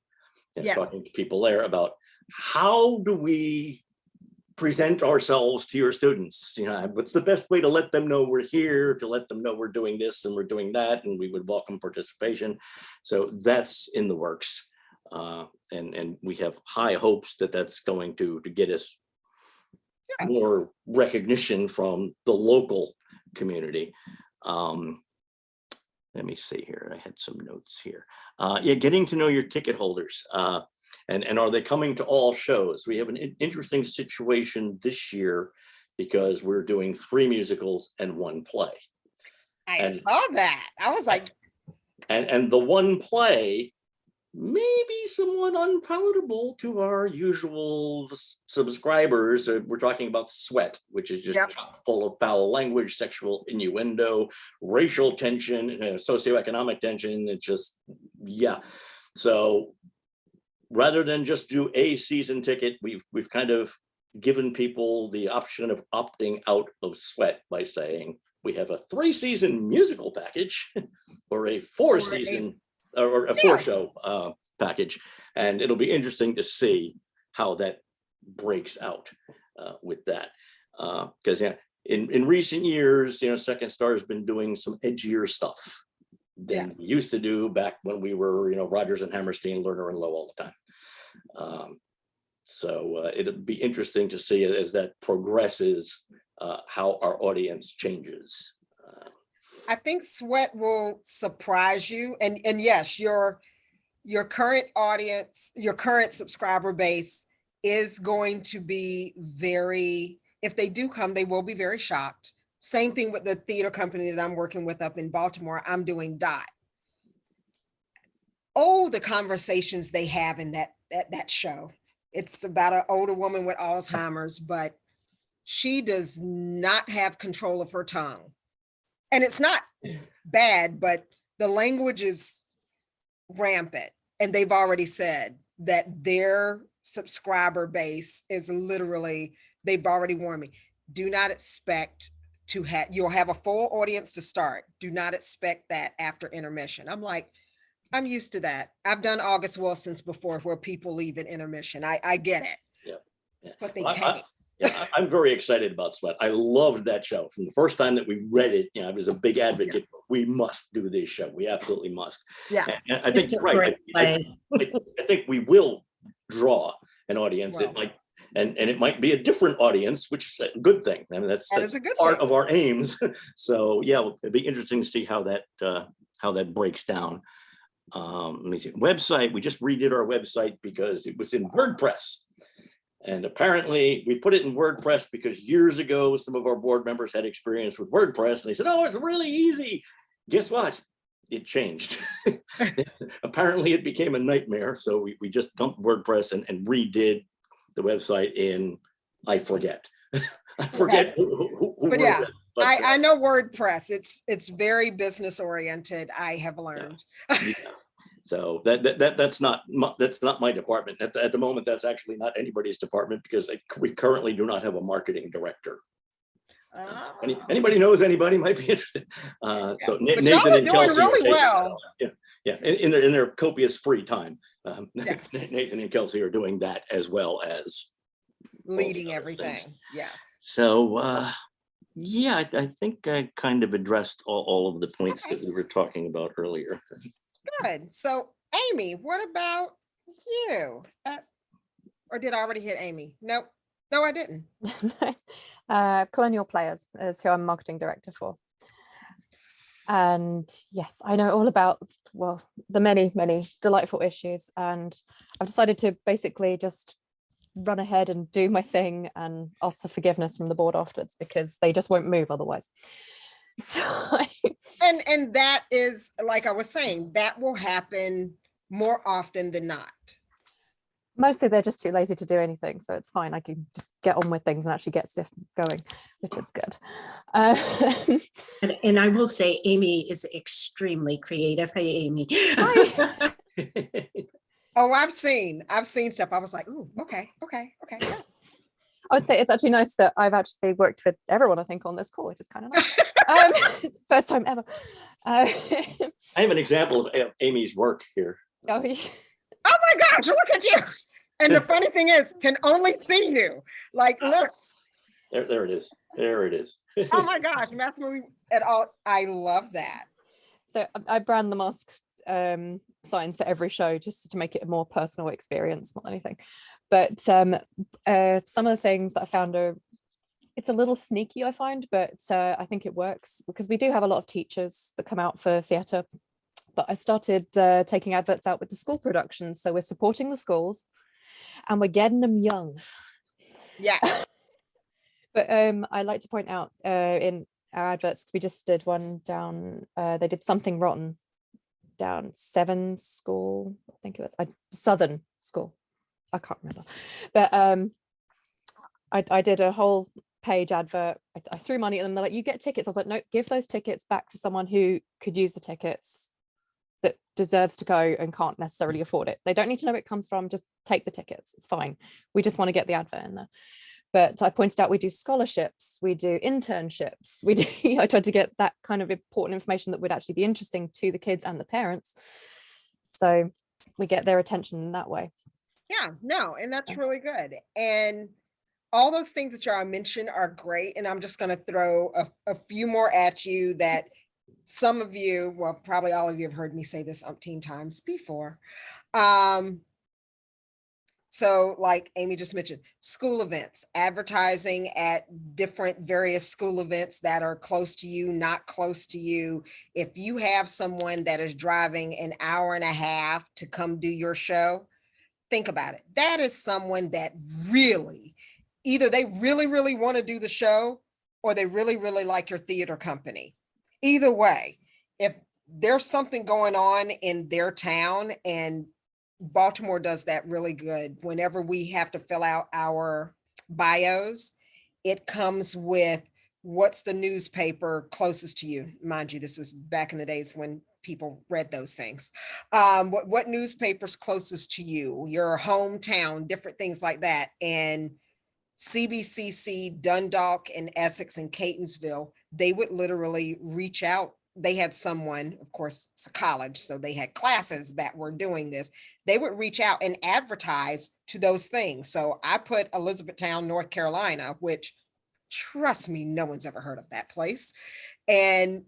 and talking to people there about how do we present ourselves to your students? What's the best way to let them know we're here, to let them know we're doing this and we're doing that, and we would welcome participation. So that's in the works. And we have high hopes that that's going to get us more recognition from the local community. Let me see here. I had some notes here. Getting to know your ticket holders. And are they coming to all shows? We have an interesting situation this year because we're doing 3 musicals and 1 play.
I saw that. I was like,
and the 1 play may be somewhat unpalatable to our usual subscribers. We're talking about Sweat, which is just chock full of foul language, sexual innuendo, racial tension, socioeconomic tension. It's just, So rather than just do a season ticket, we've kind of given people the option of opting out of Sweat by saying we have a 3-season musical package or a 4-season or a 4-show package. And it'll be interesting to see how that breaks out with that. Because in recent years, Second Star has been doing some edgier stuff than we used to do back when we were, Rodgers and Hammerstein, Lerner and Lowe all the time. So it'll be interesting to see it as that progresses, how our audience changes.
I think Sweat will surprise you. And yes, your current audience, your current subscriber base is going to be if they do come, they will be very shocked. Same thing with the theater company that I'm working with up in Baltimore. I'm doing Dot. Oh, the conversations they have in that show. It's about an older woman with Alzheimer's, but she does not have control of her tongue. And it's not bad, but the language is rampant. And they've already said that their subscriber base is literally, they've already warned me, do not expect to have, you'll have a full audience to start. Do not expect that after intermission. I'm like, I'm used to that. I've done August Wilson's before where people leave at intermission. I get it.
Yeah.
But they
Well,
can't.
I'm very excited about Sweat. I loved that show from the first time that we read it. I was a big advocate. We must do this show. We absolutely must.
Yeah.
And I think
It's
you're
a
right.
great
I think we will draw an audience.
Well.
It might, and it might be a different audience, which is a good thing. I mean, that's
That is a good
part
thing.
of our aims. So yeah, it'd be interesting to see how that breaks down. Let me see. Website. We just redid our website because it was in WordPress. And apparently we put it in WordPress because years ago, some of our board members had experience with WordPress and they said, oh, it's really easy. Guess what? It changed. Apparently it became a nightmare. So we just dumped WordPress and redid the website in, I forget. I forget who
But
wrote
yeah,
it, but,
I know WordPress. It's very business oriented. I have learned.
yeah. So that's not my department at the moment. That's actually not anybody's department because we currently do not have a marketing director. Anybody knows anybody might be interested. So
But
Nathan
y'all are
and
doing
Kelsey
really
are taking that
well.
on. Yeah, in their copious free time.
Yeah.
Nathan and Kelsey are doing that as well as
Leading
other
everything.
things.
Yes.
So yeah, I think I kind of addressed all of the points
Okay.
that we were talking about earlier.
Good. So Amy, what about you? Or did I already hit Amy? Nope. No, I didn't.
Colonial Players is who I'm marketing director for. And yes, I know all about, well, the many, many delightful issues. And I've decided to basically just run ahead and do my thing and ask for forgiveness from the board afterwards because they just won't move otherwise. So
And that is, like I was saying, that will happen more often than not.
mostly they're just too lazy to do anything. So it's fine. I can just get on with things and actually get stuff going, which is good.
And I will say, Amy is extremely creative. Hey, Amy.
Oh, I've seen stuff. I was like, ooh, okay. Yeah.
I would say it's actually nice that I've actually worked with everyone, I think, on this call, which is kind of nice. It's the first time ever.
I have an example of Amy's work here.
Oh my gosh, look at you. And the funny thing is, can only see you. Like, look.
There it is. There it is.
Oh my gosh, Mass Movie at all. I love that.
So I brand the mask signs for every show just to make it a more personal experience, not anything. But some of the things that I found it's a little sneaky, I find, but I think it works because we do have a lot of teachers that come out for theatre. But I started taking adverts out with the school productions. So we're supporting the schools and we're getting them young.
Yes.
But I like to point out in our adverts, we just did one down, they did Something Rotten down Seven School, I think it was, Southern School. I can't remember. But I did a whole page advert. I threw money at them. They're like, you get tickets. I was like, no, give those tickets back to someone who could use the tickets, that deserves to go and can't necessarily afford it. They don't need to know where it comes from. Just take the tickets. It's fine. We just want to get the advert in there. But I pointed out we do scholarships, we do internships, we do. I tried to get that kind of important information that would actually be interesting to the kids and the parents. So we get their attention in that way.
Yeah, no, and that's really good. And all those things that y'all mentioned are great. And I'm just going to throw a few more at you that some of you, well, probably all of you have heard me say this umpteen times before. So like Amy just mentioned, school events, advertising at different various school events that are close to you, not close to you. If you have someone that is driving an hour and a half to come do your show, think about it. That is someone that really, either they really, really want to do the show or they really, really like your theater company. Either way, if there's something going on in their town, and Baltimore does that really good. Whenever we have to fill out our bios, it comes with what's the newspaper closest to you. Mind you, this was back in the days when people read those things. What newspaper's closest to you, your hometown, different things like that. And CBCC, Dundalk and Essex and Catonsville, they would literally reach out. They had someone, of course, it's a college, so they had classes that were doing this. They would reach out and advertise to those things. So I put Elizabethtown, North Carolina, which, trust me, no one's ever heard of that place. And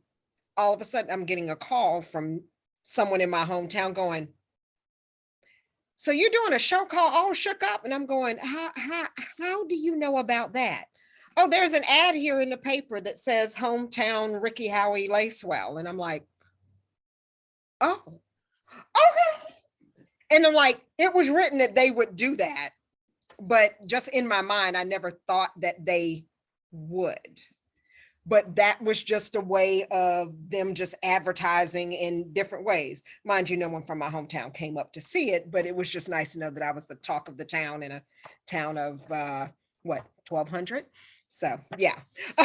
all of a sudden I'm getting a call from someone in my hometown going, so you're doing a show called All Shook Up? And I'm going, how do you know about that? Oh, there's an ad here in the paper that says hometown Rikki Howie Lacewell. And I'm like, oh, okay. And I'm like, it was written that they would do that. But just in my mind, I never thought that they would. But that was just a way of them just advertising in different ways. Mind you, no one from my hometown came up to see it, but it was just nice to know that I was the talk of the town in a town of what, 1,200? So yeah.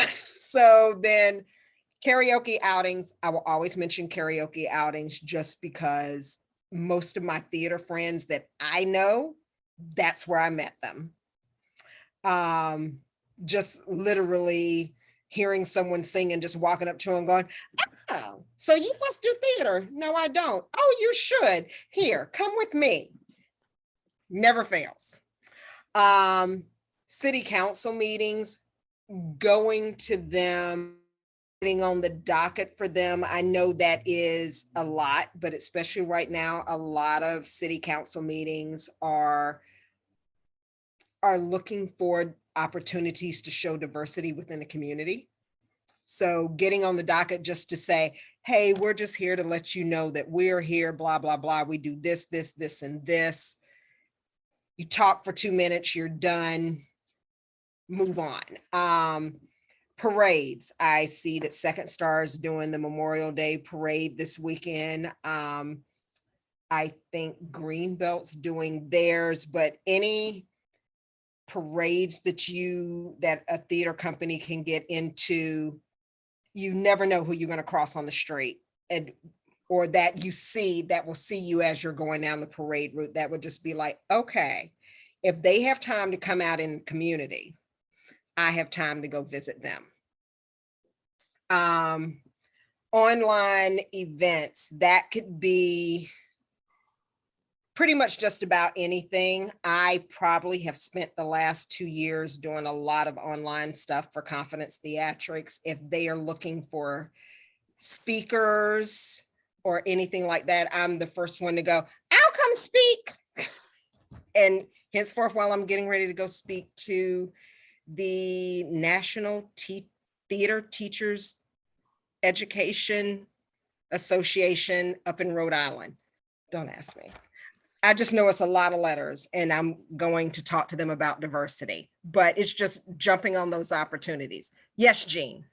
So then karaoke outings, I will always mention karaoke outings just because most of my theater friends that I know, that's where I met them. Just literally hearing someone sing and just walking up to them going, oh, so you must do theater. No, I don't. Oh, you should. Here, come with me. Never fails. City council meetings, going to them, getting on the docket for them. I know that is a lot, but especially right now, a lot of city council meetings are looking for opportunities to show diversity within the community. So getting on the docket just to say, hey, we're just here to let you know that we're here, blah, blah, blah. We do this, this, this, and this. You talk for 2 minutes, you're done, move on. Parades, I see that Second Star is doing the Memorial Day parade this weekend. I think Greenbelt's doing theirs, but any parades that a theater company can get into, you never know who you're going to cross on the street, and or that you see that will see you as you're going down the parade route. That would just be like, okay, if they have time to come out in the community, I have time to go visit them. Online events, that could be pretty much just about anything. I probably have spent the last 2 years doing a lot of online stuff for Confidence Theatrics. If they are looking for speakers or anything like that, I'm the first one to go, I'll come speak. And henceforth, while I'm getting ready to go speak to the National Theater Teachers Education Association up in Rhode Island. Don't ask me. I just know it's a lot of letters, and I'm going to talk to them about diversity, but it's just jumping on those opportunities. Yes, Jean.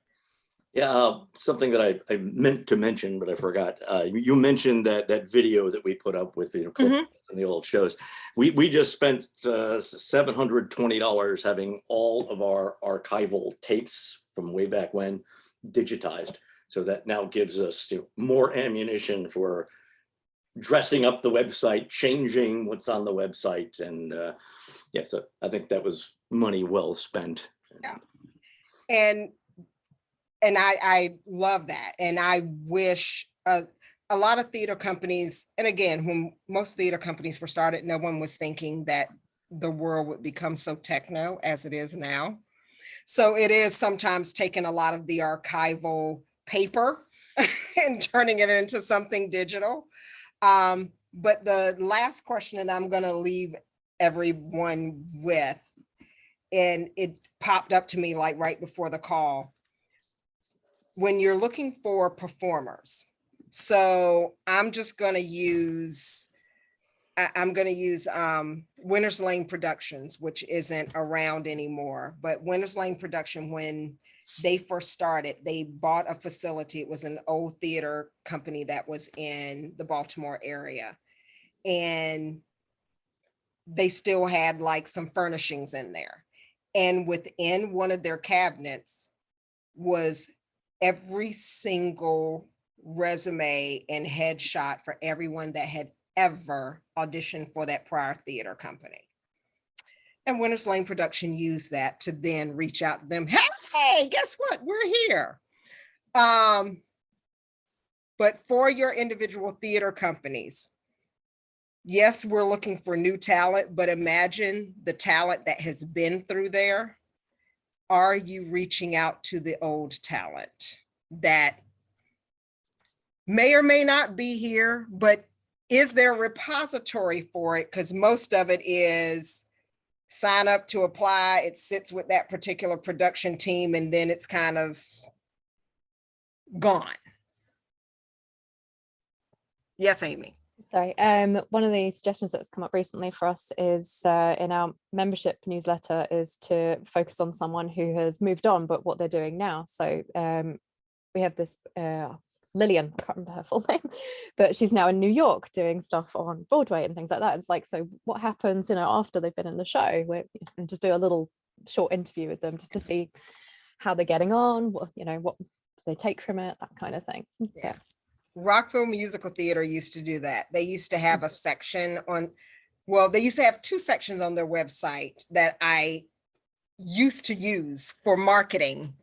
Yeah, something that I meant to mention, but I forgot. You mentioned that video that we put up with the clips and the old shows. We just spent $720 having all of our archival tapes from way back when digitized. So that now gives us more ammunition for dressing up the website, changing what's on the website. And yeah, so I think that was money well spent.
Yeah. And I love that. And I wish a lot of theater companies, and again, when most theater companies were started, no one was thinking that the world would become so techno as it is now. So it is sometimes taking a lot of the archival paper and turning it into something digital. But the last question that I'm going to leave everyone with, and it popped up to me like right before the call, when you're looking for performers. So I'm just going to use, Winners Lane Productions, which isn't around anymore, but Winners Lane Production, when they first started, they bought a facility. It was an old theater company that was in the Baltimore area. And they still had like some furnishings in there. And within one of their cabinets was every single resume and headshot for everyone that had ever auditioned for that prior theater company. And Winners Lane Production used that to then reach out to them. Hey, guess what? We're here. But for your individual theater companies, yes, we're looking for new talent, but imagine the talent that has been through there. Are you reaching out to the old talent that may or may not be here, but is there a repository for it? Because most of it is sign up to apply. It sits with that particular production team, and then it's kind of gone. Yes, Amy.
Sorry. One of the suggestions that's come up recently for us is in our membership newsletter is to focus on someone who has moved on, but what they're doing now. So we have this Lillian, I can't remember her full name, but she's now in New York doing stuff on Broadway and things like that. It's like, so what happens, after they've been in the show, and just do a little short interview with them just to see how they're getting on, what they take from it, that kind of thing. Yeah.
Rockville Musical Theater used to do that. They used to have a section on, well, they used to have 2 sections on their website that I used to use for marketing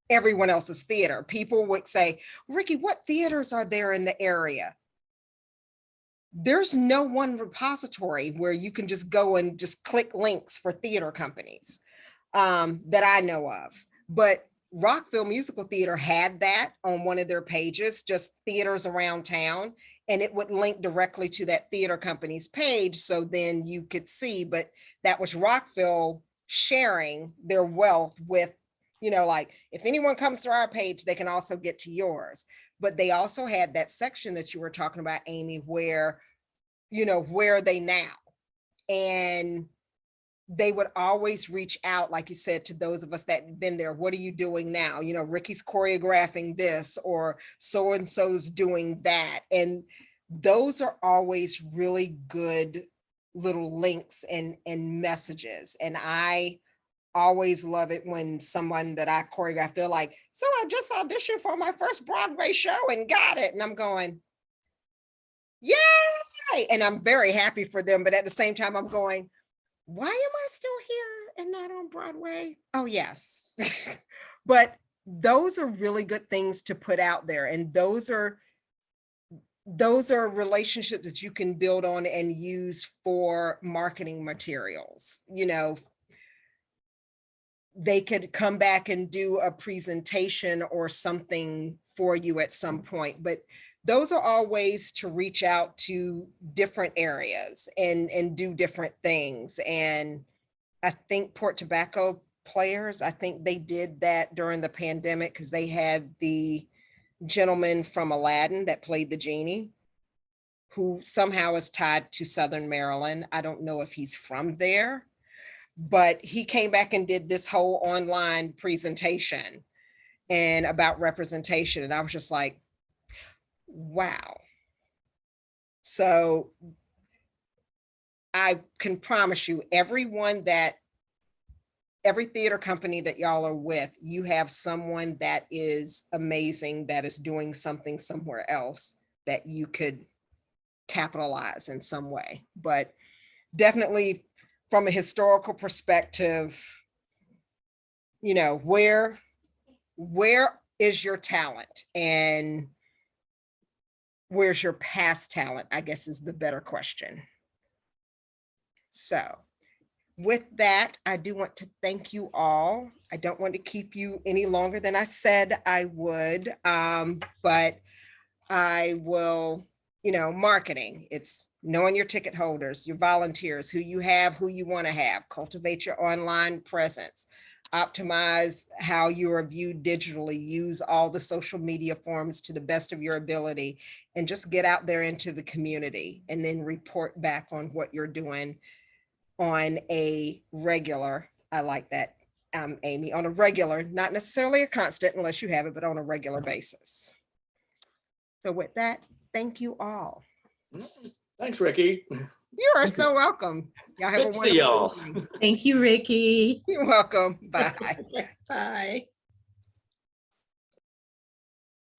everyone else's theater. People would say, Rikki, what theaters are there in the area? There's no one repository where you can just go and just click links for theater companies that I know of. But Rockville Musical Theater had that on one of their pages, just theaters around town, and it would link directly to that theater company's page. So then you could see, but that was Rockville sharing their wealth with, like if anyone comes to our page, they can also get to yours. But they also had that section that you were talking about, Amy, where, where are they now? And they would always reach out, like you said, to those of us that have been there. What are you doing now? Rikki's choreographing this, or so-and-so's doing that. And those are always really good little links and messages. And I always love it when someone that I choreograph, they're like, so I just auditioned for my first Broadway show and got it. And I'm going, yay! And I'm very happy for them. But at the same time, I'm going, why am I still here and not on Broadway? Oh, yes. But those are really good things to put out there. And those are relationships that you can build on and use for marketing materials. They could come back and do a presentation or something for you at some point. But those are all ways to reach out to different areas and do different things. And I think Port Tobacco Players, I think they did that during the pandemic because they had the gentleman from Aladdin that played the genie, who somehow is tied to Southern Maryland. I don't know if he's from there, but he came back and did this whole online presentation and about representation. And I was just like, wow. So I can promise you, every theater company that y'all are with, you have someone that is amazing, that is doing something somewhere else that you could capitalize in some way. But definitely from a historical perspective, where is your talent and where's your past talent, I guess, is the better question. So with that, I do want to thank you all. I don't want to keep you any longer than I said I would, but I will, marketing, it's knowing your ticket holders, your volunteers, who you have, who you want to have, cultivate your online presence, optimize how you are viewed digitally, use all the social media forms to the best of your ability, and just get out there into the community and then report back on what you're doing on a regular, I like that, Amy, on a regular, not necessarily a constant unless you have it, but on a regular basis. So with that, thank you all.
Thanks, Rikki.
You are so welcome. Y'all have a
Good to see
wonderful
y'all.
evening.
Thank you, Rikki.
You're welcome. Bye.
Bye.